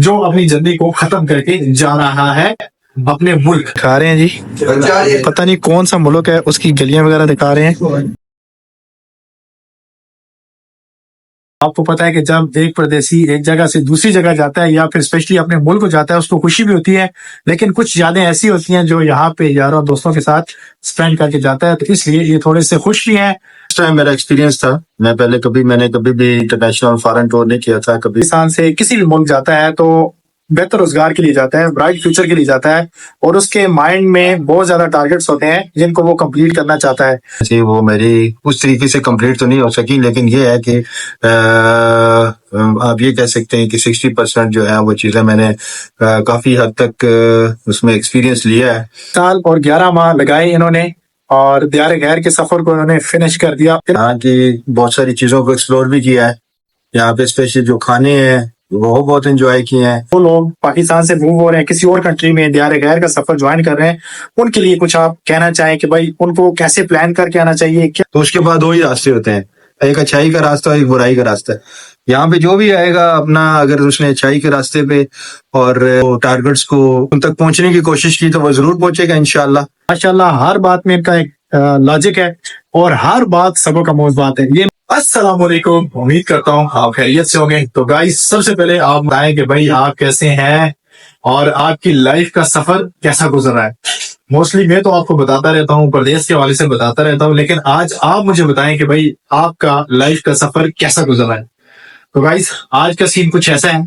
जो अपनी जिंदगी को खत्म करके जा रहा है अपने मुल्क। दिखा रहे हैं जी, पता नहीं कौन सा मुल्क है, उसकी गलियां वगैरह दिखा रहे हैं। आपको पता है कि जब एक परदेसी एक जगह से दूसरी जगह जाता है या फिर स्पेशली अपने मुल्क को जाता है उसको खुशी भी होती है, लेकिन कुछ यादें ऐसी होती हैं जो यहाँ पे यारों दोस्तों के साथ स्पेंड करके जाता है, तो इसलिए ये थोड़े से खुश भी हैं। इस टाइम मेरा एक्सपीरियंस था, मैंने कभी भी इंटरनेशनल फॉरेन टूर नहीं किया था कभी। इंसान से किसी भी मुल्क जाता है तो बेहतर रोजगार के लिए जाता है, ब्राइट फ्यूचर के लिए जाता है, और उसके माइंड में बहुत ज्यादा टारगेट्स होते हैं जिनको वो कंप्लीट करना चाहता है। जी, वो मेरी उस तरीके से कंप्लीट तो नहीं हो सकी, लेकिन ये है कि आप ये कह सकते हैं कि 60% जो है वो चीजें मैंने काफी हद तक उसमें एक्सपीरियंस लिया है। साल और 11 माह लगाए इन्होंने और दियारे गैर के सफर को इन्होंने फिनिश कर दिया। यहाँ की बहुत सारी चीजों को एक्सप्लोर भी किया है। यहाँ पे स्पेशली जो खाने हैं वो बहुत एंजॉय किए हैं। वो लोग पाकिस्तान से मूव हो रहे हैं, किसी और कंट्री में दियारे गैर का सफर ज्वाइन कर रहे हैं, उनके लिए कुछ आप कहना चाहें कि भाई उनको कैसे प्लान करके आना चाहिए? क्या तो उसके बाद 2 ही रास्ते होते हैं, एक अच्छाई का रास्ता और एक बुराई का रास्ता। यहाँ पे जो भी आएगा अपना, अगर उसने अच्छाई के रास्ते पे और टारगेट्स को उन तक पहुंचने की कोशिश की तो वो जरूर पहुंचेगा इंशाल्लाह। माशाल्लाह हर बात में इनका एक लॉजिक है और हर बात सबों का मौज बात है। ये अस्सलाम वालेकुम, उम्मीद करता हूँ आप खैरियत से होंगे। तो गाइस सबसे पहले आप बताएं कि भाई आप कैसे हैं और आपकी लाइफ का सफर कैसा गुजर रहा है। मोस्टली मैं तो आपको बताता रहता हूँ, प्रदेश के हवाले से बताता रहता हूँ, लेकिन आज आप मुझे बताएं कि भाई आपका लाइफ का सफर कैसा गुजर रहा है। तो गाइस आज का सीन कुछ ऐसा है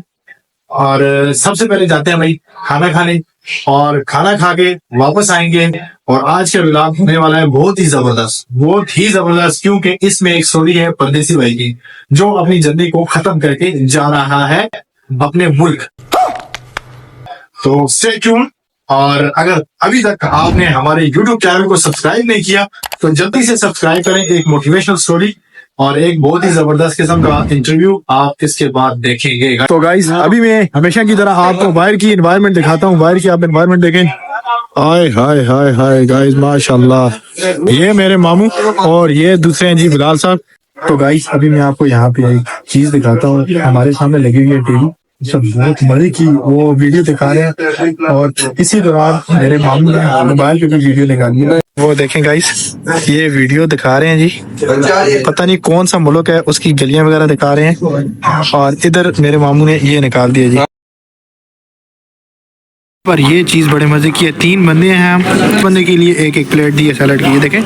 और सबसे पहले जाते हैं भाई खाना खाने, और खाना खा के वापस आएंगे और आज का व्लॉग होने वाला है बहुत ही जबरदस्त, क्योंकि इसमें एक स्टोरी है परदेसी भाई की जो अपनी जिंदगी को खत्म करके जा रहा है अपने मुल्क। तो स्टे ट्यून, और अगर अभी तक आपने हमारे YouTube चैनल को सब्सक्राइब नहीं किया तो जल्दी से सब्सक्राइब करें। एक मोटिवेशनल स्टोरी और एक बहुत ही जबरदस्त किस्म का इंटरव्यू आप इसके बाद देखेंगे। तो गाइस अभी मैं हमेशा की तरह आपको बाहर की एनवायरनमेंट दिखाता हूँ। बाहर की आप एनवायरनमेंट देखें, हाय हाय हाय हाय गाइस माशाल्लाह। ये मेरे मामू और ये दूसरे हैं जी बिलाल साहब। तो गाइस अभी मैं आपको यहाँ पे एक चीज दिखाता हूँ, हमारे सामने लगी हुई है टीवी, सब बहुत मजे की वो वीडियो दिखा रहे हैं, और इसी दौरान मेरे मामू ने मोबाइल पे भी वीडियो निकाली है। वो देखें गाइस, ये वीडियो दिखा रहे हैं जी, पता नहीं कौन सा मुल्क है, उसकी गलियां वगैरह दिखा रहे हैं, और इधर मेरे मामू ने ये निकाल दिया जी। पर ये चीज बड़े मजे की है, 3 बंदे हैं, हम बंदे के लिए एक एक प्लेट दी है सैलड की। ये देखें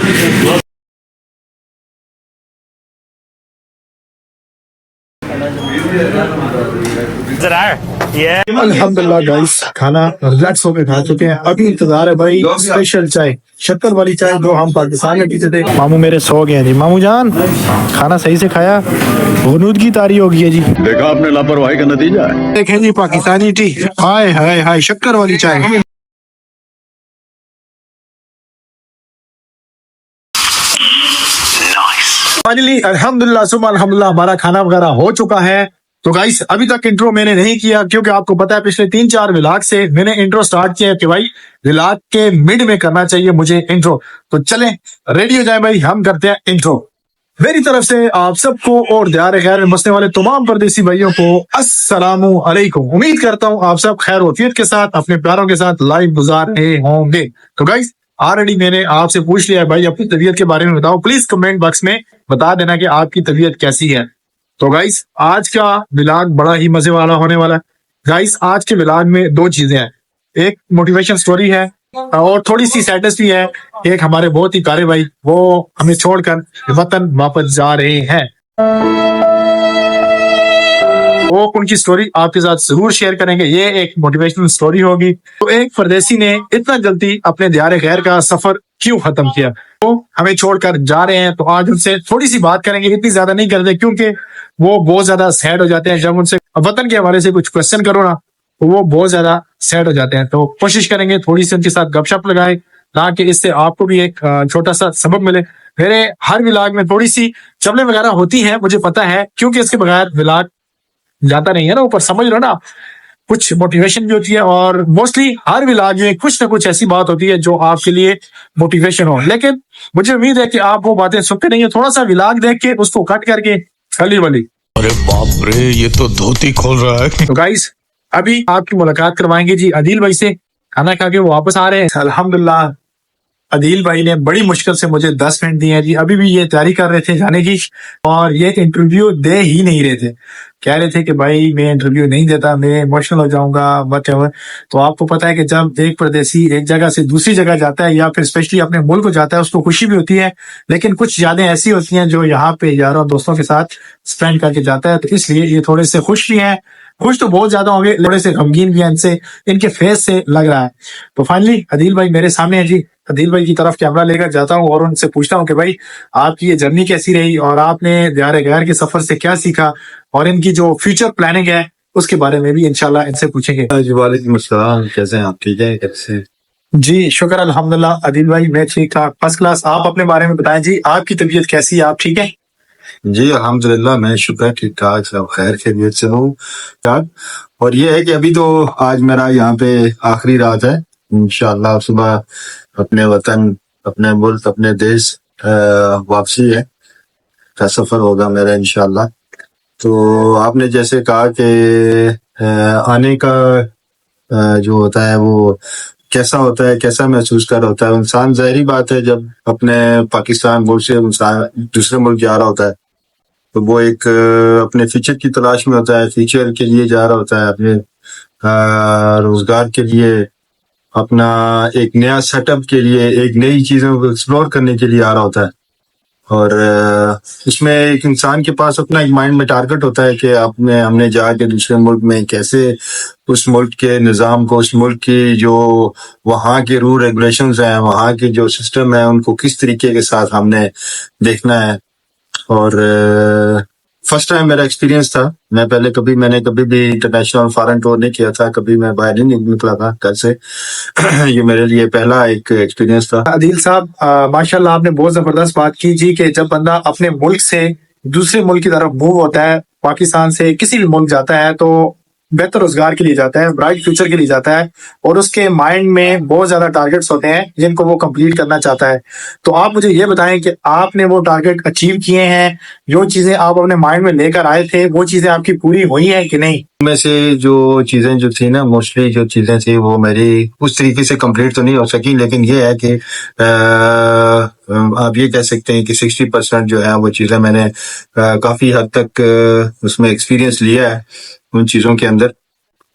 अल्हम्दुलिल्लाह गाइस खाना रिलैक्स होकर खा चुके हैं। अभी इंतजार है भाई स्पेशल चाय, शक्कर वाली चाय जो हम पाकिस्तान में पीते थे। मामू मेरे सो गए हैं जी। मामू जान खाना सही से खाया, हुनूद की तारी हो गई है जी। देखा आपने लापरवाही का नतीजा है। देखें जी पाकिस्तानी टी, हाय हाय हाय शक्कर वाली चाय। फाइनली अल्हम्दुलिल्लाह सुबह अल्हम्दुलिल्लाह हमारा खाना वगैरह हो चुका है। तो गाइस अभी तक इंट्रो मैंने नहीं किया, क्योंकि आपको पता है पिछले 3-4 व्लॉग से मैंने इंट्रो स्टार्ट किया है कि भाई व्लॉग के मिड में करना चाहिए मुझे इंट्रो। तो चलें रेडी हो जाए भाई, हम करते हैं इंट्रो। मेरी तरफ से आप सबको और दियारे गैर में बसने वाले तमाम परदेसी भाइयों को अस्सलामु अलैकुम। उम्मीद करता हूँ आप सब खैर वफियत के साथ अपने प्यारों के साथ लाइफ गुजार रहे होंगे। तो गाइस ऑलरेडी मैंने आपसे पूछ लिया है भाई अपनी तबीयत के बारे में बताओ, प्लीज कमेंट बॉक्स में बता देना कि आपकी तबीयत कैसी है। तो गाइस आज का व्लॉग बड़ा ही मजे वाला होने वाला है। गाइस आज के व्लॉग में 2 चीजें हैं, एक मोटिवेशन स्टोरी है और थोड़ी सी सैडनेस भी है। एक हमारे बहुत ही प्यारे भाई वो हमें छोड़कर वतन वापस जा रहे हैं, वो उनकी स्टोरी आपके साथ जरूर शेयर करेंगे। ये एक मोटिवेशनल स्टोरी होगी। तो एक परदेसी ने इतना जल्दी अपने दियारे गैर का सफर क्यों खत्म किया, वो हमें छोड़कर जा रहे हैं। तो आज उनसे थोड़ी सी बात करेंगे, इतनी ज्यादा नहीं करते क्योंकि वो बहुत ज्यादा सैड हो जाते हैं। जब उनसे वतन के हवाले से कुछ क्वेश्चन करो ना तो वो बहुत ज्यादा सैड हो जाते हैं। तो कोशिश करेंगे थोड़ी सी उनके साथ गपशप लगाए ताकि इससे आपको भी एक छोटा सा सबक मिले। मेरे हर व्लॉग में थोड़ी सी चबले वगैरह होती है, मुझे पता है, क्योंकि इसके बगैर व्लॉग जाता नहीं है ना ऊपर, समझ लो ना। कुछ मोटिवेशन भी होती है और मोस्टली हर व्लॉग में कुछ ना कुछ ऐसी बात होती है जो आपके लिए मोटिवेशन हो, लेकिन मुझे उम्मीद है कि आप वो बातें सुनते नहीं है। थोड़ा सा व्लॉग देख के उसको कट करके खली वली अरे बाप रे, ये तो धोती खोल रहा है। तो गाइस अभी आपकी मुलाकात करवाएंगे जी अदील भाई से। खाना खा के वो वापस आ रहे हैं। अल्हम्दुलिल्लाह अदील भाई ने बड़ी मुश्किल से मुझे 10 मिनट दिए हैं जी। अभी भी ये तैयारी कर रहे थे जाने की और ये इंटरव्यू दे ही नहीं रहे थे। कह रहे थे कि भाई मैं इंटरव्यू नहीं देता, मैं इमोशनल हो जाऊंगा व्हाटएवर। तो आपको पता है कि जब एक परदेसी एक जगह से दूसरी जगह जाता है या फिर स्पेशली अपने मुल्क को जाता है, उसको खुशी भी होती है, लेकिन कुछ यादें ऐसी होती हैं जो यहाँ पे यारों दोस्तों के साथ स्पेंड करके जाता है। तो इसलिए ये थोड़े से खुश भी हैं, खुश तो बहुत ज्यादा होंगे, थोड़े से गमगीन भी हैं, इनसे इनके फेस से लग रहा है। तो फाइनली अदील भाई मेरे सामने है जी। अदील भाई की तरफ कैमरा लेकर जाता हूँ और उनसे पूछता हूँ कि भाई आपकी ये जर्नी कैसी रही और आपने दियार गैर के सफर से क्या सीखा और इनकी जो फ्यूचर प्लानिंग है उसके बारे में भी इंशाल्लाह इनसे पूछेंगे। जी वालेकुम अस्सलाम, कैसे हैं आप? ठीक है? कैसे? जी शुक्र अल्हम्दुलिल्लाह अदील भाई मैं ठीक ठाक फर्स्ट क्लास। आप अपने बारे में बताएं जी, आपकी तबीयत कैसी है, आप ठीक है? जी अल्हम्दुलिल्लाह मैं शुक्र ठीक ठाक, सब खैर खैरियत से हूँ ठाक। और ये है कि अभी तो आज मेरा यहाँ पे आखिरी रात है। इंशाअल्लाह सुबह अपने वतन, अपने मुल्क, अपने देश वापसी है का सफर होगा मेरा इंशाअल्लाह। तो आपने जैसे कहा कि आने का जो होता है वो कैसा होता है, कैसा महसूस कर होता है इंसान। ज़ाहिरी बात है जब अपने पाकिस्तान मुल्क से इंसान दूसरे मुल्क जा रहा होता है तो वो एक अपने फ्यूचर की तलाश में होता है, फ्यूचर के लिए जा रहा होता है, अपने रोजगार के लिए, अपना एक नया सेटअप के लिए, एक नई चीजों को एक्सप्लोर करने के लिए आ रहा होता है। और इसमें एक इंसान के पास अपना एक माइंड में टारगेट होता है कि हमने जाके दूसरे मुल्क में कैसे उस मुल्क के निज़ाम को, उस मुल्क की जो वहाँ के रूल रेगुलेशंस हैं, वहाँ के जो सिस्टम है, उनको किस तरीके के साथ हमने देखना है। और फर्स्ट टाइम मेरा एक्सपीरियंस था। मैंने कभी भी इंटरनेशनल फॉरेन टूर नहीं किया था, कभी मैं बाहर नहीं निकला था घर से। ये मेरे लिए पहला एक एक्सपीरियंस था। अदील साहब माशाल्लाह आपने बहुत जबरदस्त बात की जी कि जब बंदा अपने मुल्क से दूसरे मुल्क की तरफ मूव होता है, पाकिस्तान से किसी भी मुल्क जाता है तो बेहतर रोजगार के लिए जाता है, ब्राइट फ्यूचर के लिए जाता है और उसके माइंड में बहुत ज्यादा टारगेट्स होते हैं जिनको वो कंप्लीट करना चाहता है। तो आप मुझे ये बताएं कि आपने वो टारगेट अचीव किए हैं, जो चीजें आप अपने माइंड में लेकर आए थे वो चीजें आपकी पूरी हुई हैं कि नहीं? में से जो चीजें जो थी ना, मोस्टली जो चीजें थी वो मेरी उस तरीके से कंप्लीट तो नहीं हो सकी, लेकिन ये है कि आप ये कह सकते हैं कि 60% जो है वो चीजें मैंने काफी हद तक उसमें एक्सपीरियंस लिया है उन चीजों के अंदर।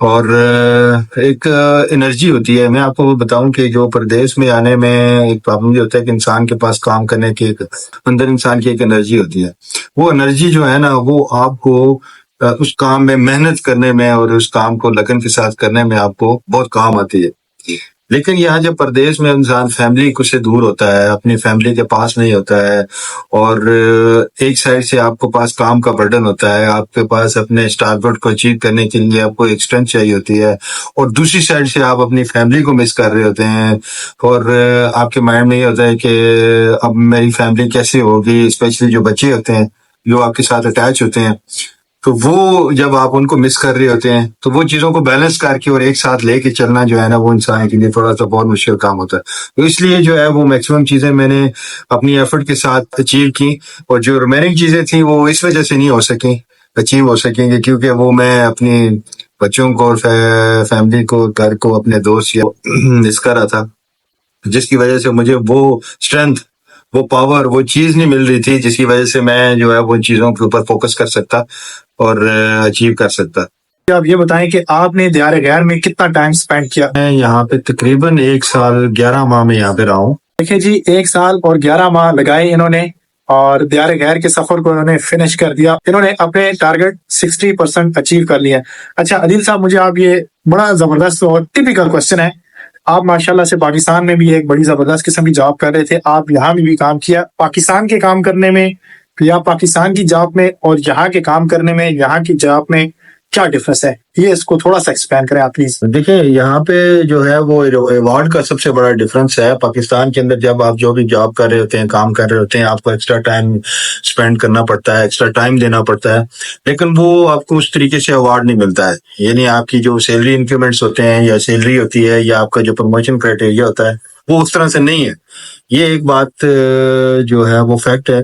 और एक एनर्जी होती है। मैं आपको बताऊं कि जो प्रदेश में आने में एक प्रॉब्लम ये होता है कि इंसान के पास काम करने की एक अंदर इंसान की एक एनर्जी होती है। वो एनर्जी जो है ना वो आपको उस काम में मेहनत करने में और उस काम को लगन के साथ करने में आपको बहुत काम आती है। लेकिन यहाँ जब प्रदेश में इंसान फैमिली को से दूर होता है, अपनी फैमिली के पास नहीं होता है और एक साइड से आपको पास काम का बर्डन होता है, आपके पास अपने टारगेट को अचीव करने के लिए आपको एक स्ट्रेंथ चाहिए होती है और दूसरी साइड से आप अपनी फैमिली को मिस कर रहे होते हैं और आपके माइंड में ये होता है कि अब मेरी फैमिली कैसे होगी, स्पेशली जो बच्चे होते हैं जो आपके साथ अटैच होते हैं। तो वो जब आप उनको मिस कर रहे होते हैं तो वो चीजों को बैलेंस करके और एक साथ लेके चलना जो है ना वो इंसान के लिए थोड़ा सा बहुत मुश्किल काम होता है। तो इसलिए जो है वो मैक्सिमम चीजें मैंने अपनी एफर्ट के साथ अचीव की और जो रिमेनिंग चीजें थी वो इस वजह से नहीं हो सकी, अचीव हो सकेंगे क्योंकि वो मैं अपनी बच्चों को और फैमिली को, घर को, अपने दोस्त मिस कर रहा था, जिसकी वजह से मुझे वो स्ट्रेंथ, वो पावर, वो चीज नहीं मिल रही थी जिसकी वजह से मैं जो है वो उन चीजों के ऊपर फोकस कर सकता और अचीव कर सकता। आप ये बताएं कि आपने दियार गैर में कितना टाइम स्पेंड किया? मैं यहाँ पे तकरीबन 1 साल 11 माह में यहाँ पे रहा हूँ। देखिए जी 1 साल और 11 माह लगाए इन्होंने और दियार गैर के सफर को इन्होंने फिनिश कर दिया। इन्होंने अपने टारगेट 60% अचीव कर लिया। अच्छा अदील साहब मुझे आप ये बड़ा जबरदस्त और टिपिकल क्वेश्चन है, आप माशाल्लाह से पाकिस्तान में भी एक बड़ी जबरदस्त किस्म की जॉब कर रहे थे, आप यहाँ में भी काम किया। पाकिस्तान के काम करने में या पाकिस्तान की जॉब में और यहाँ के काम करने में, यहाँ की जॉब में क्या डिफरेंस है, ये इसको थोड़ा सा एक्सप्लेन करें आप प्लीज। देखिए यहाँ पे जो है वो अवार्ड का सबसे बड़ा डिफरेंस है। पाकिस्तान के अंदर जब आप जो भी जॉब कर रहे होते हैं, काम कर रहे होते हैं, आपको एक्स्ट्रा टाइम स्पेंड करना पड़ता है, एक्स्ट्रा टाइम देना पड़ता है, लेकिन वो आपको उस तरीके से अवार्ड नहीं मिलता है। यानी आपकी जो सैलरी इंक्रीमेंट्स होते हैं या सैलरी होती है या आपका जो प्रमोशन क्राइटेरिया होता है वो उस तरह से नहीं है। ये एक बात जो है वो फैक्ट है।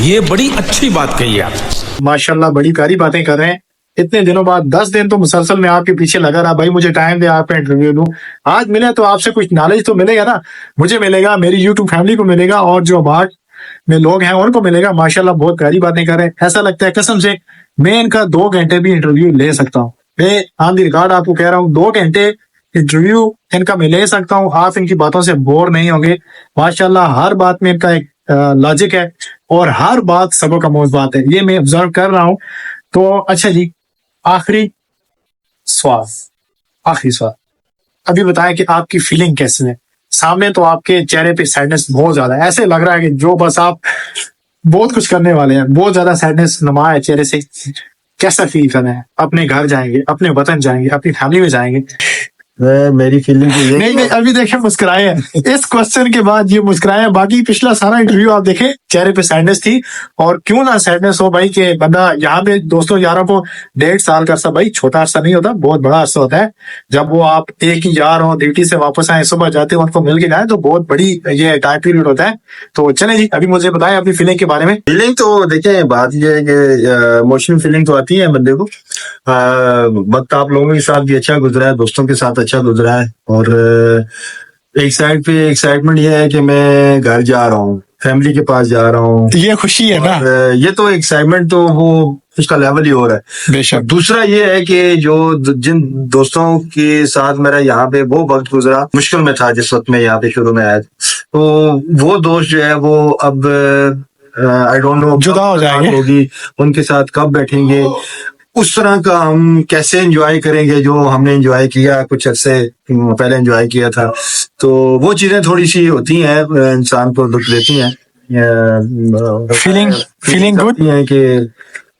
ये बड़ी अच्छी बात कही है आप. माशाल्लाह बड़ी प्यारी बातें कर रहे हैं. इतने दिनों बाद 10 दिन तो मुसलसल मैं आपके पीछे लगा रहा, भाई मुझे टाइम दे, आपका इंटरव्यू दूं. आज मिले तो आपसे कुछ नॉलेज तो मिलेगा ना, मुझे मिलेगा, मेरी यूट्यूब फैमिली को मिलेगा और जो बाहर में लोग हैं उनको मिलेगा. माशाल्लाह बहुत प्यारी बातें कर रहे हैं. ऐसा लगता है कसम से मैं इनका 2 घंटे भी इंटरव्यू ले सकता हूँ. मैं ऑन द रिकॉर्ड आपको कह रहा हूँ 2 घंटे इंटरव्यू इनका मैं ले सकता हूँ. आप इनकी बातों से बोर नहीं होंगे. माशाल्लाह हर बात में इनका एक लॉजिक है और हर बात सबक आमोज बात है, ये मैं ऑब्जर्व कर रहा हूँ. तो अच्छा जी, आखिरी सवाल, अभी बताएं कि आपकी फीलिंग कैसे है. सामने तो आपके चेहरे पे सैडनेस बहुत ज्यादा है, ऐसे लग रहा है कि जो बस आप बहुत कुछ करने वाले हैं, बहुत ज्यादा सैडनेस नमा है चेहरे से. कैसा फील करना है? अपने घर जाएंगे, अपने वतन जाएंगे, अपनी फैमिली में जाएंगे? मेरी फीलिंग तो ये नहीं, अभी देखे मुस्कुराए हैं, इस क्वेश्चन के बाद ये मुस्कुराए हैं. बाकी पिछला सारा इंटरव्यू आप देखे, चेहरे पे सैडनेस थी. और क्यों ना सैडनेस हो भाई, कि बंदा यहाँ पे दोस्तों यारों को 1.5 साल का अरसा, भाई छोटा अरसा नहीं होता, बहुत बड़ा अरसा होता है. जब वो आप एक ही यार हो, ड्यूटी से वापस आए, सुबह जाते हैं, उनको मिल के जाए, तो बहुत बड़ी ये टाइम पीरियड होता है. तो चले जी, अभी मुझे बताएं अपनी फीलिंग के बारे में. फीलिंग तो देखें, बात ये है कि इमोशनल फीलिंग तो आती है बंदे को. वक्त आप लोगों के साथ भी अच्छा गुजरा है, दोस्तों के साथ अच्छा गुजरा है, और एक साइड पे एक्साइटमेंट ये है कि मैं घर जा रहा हूँ, फैमिली के पास जा रहा हूँ. ये खुशी है ना. ये तो एक्साइटमेंट तो वो उसका लेवल ही हो रहा है। बेशक। दूसरा ये है कि जो जिन दोस्तों के साथ मेरा यहाँ पे वो वक्त गुजरा, मुश्किल में था जिस वक्त मैं यहाँ पे शुरू में आया था, तो वो दोस्त जो है वो अब आई डोंट नो जुदा हो जाएंगे। होगी, उनके साथ कब बैठेंगे, उस तरह का हम कैसे एंजॉय करेंगे जो हमने एंजॉय किया कुछ अर्से पहले एंजॉय किया था। तो वो चीजें थोड़ी सी होती हैं, इंसान को दुख देती हैं। फीलिंग गुड है कि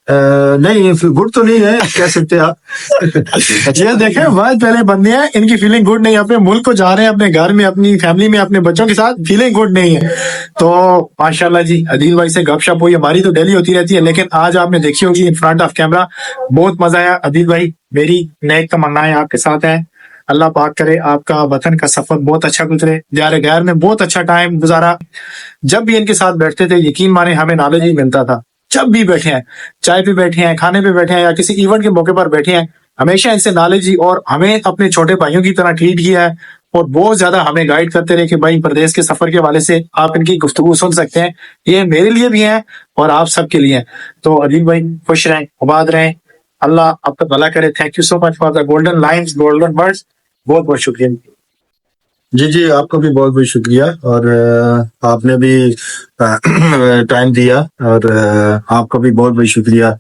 नहीं, गुड तो नहीं है कह सकते आप। ये देखें, बहुत पहले बंदे हैं, इनकी फीलिंग गुड नहीं है। अपने मुल्क को जा रहे हैं, अपने घर में, अपनी फैमिली में, अपने बच्चों के साथ, फीलिंग गुड नहीं है। तो माशाल्लाह जी, अदील भाई से गपशप हुई। हमारी तो डेली होती रहती है, लेकिन आज आपने देखी होगी इन फ्रंट ऑफ कैमरा, बहुत मजा आया। अदील भाई, मेरी नेक तमन्नाएं आपके साथ हैं। अल्लाह पाक करे आपका वतन का सफर बहुत अच्छा गुजरे, दियारे गैर में बहुत अच्छा टाइम गुजारा। जब भी इनके साथ बैठते थे, यकीन माने हमें नॉलेज ही मिलता था। जब भी बैठे हैं, चाय पे बैठे हैं, खाने पे बैठे हैं, या किसी इवेंट के मौके पर बैठे हैं, हमेशा इनसे नॉलेज ही, और हमें अपने छोटे भाइयों की तरह ट्रीट किया है, और बहुत ज्यादा हमें गाइड करते रहे कि भाई प्रदेश के सफर के हवाले से आप इनकी गुफ्तगू सुन सकते हैं। ये मेरे लिए भी है और आप सबके लिए है। तो अदील भाई खुश रहें, आबाद रहें, अल्लाह आपका भला करे। Thank you so much for the golden lines, golden words. बहुत बहुत शुक्रिया। जी जी, आपका भी बहुत बहुत शुक्रिया, और आपने भी टाइम दिया, और आपका भी बहुत बहुत शुक्रिया